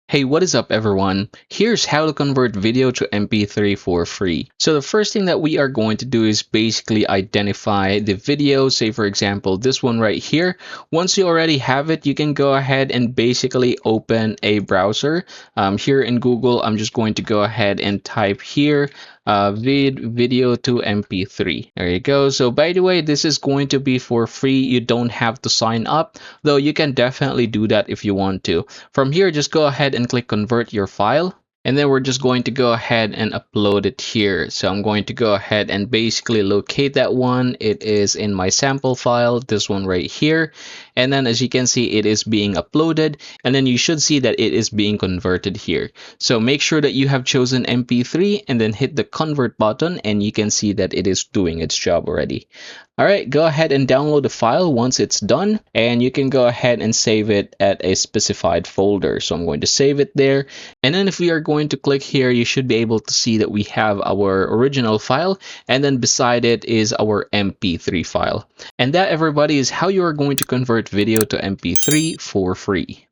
Hey, what is up everyone? Here's how to convert video to MP3 for free. So the first thing that we are going to do is basically identify the video. Say for example, this one right here. Once you already have it, you can go ahead and basically open a browser. Here in Google, I'm just going to go ahead and type here video to MP3. There you go. So by the way, this is going to be for free. You don't have to sign up, though you can definitely do that if you want to. From here, just go ahead and click convert your file. And then we're just going to go ahead and upload it here. So I'm going to go ahead and basically locate that one. It is in my sample file, this one right here. And then as you can see, it is being uploaded. And then you should see that it is being converted here. So make sure that you have chosen MP3 and then hit the convert button and you can see that it is doing its job already. All right, go ahead and download the file once it's done, and you can go ahead and save it at a specified folder. So I'm going to save it there. And then if we are going to click here, you should be able to see that we have our original file, and then beside it is our MP3 file. And that, everybody, is how you are going to convert video to MP3 for free.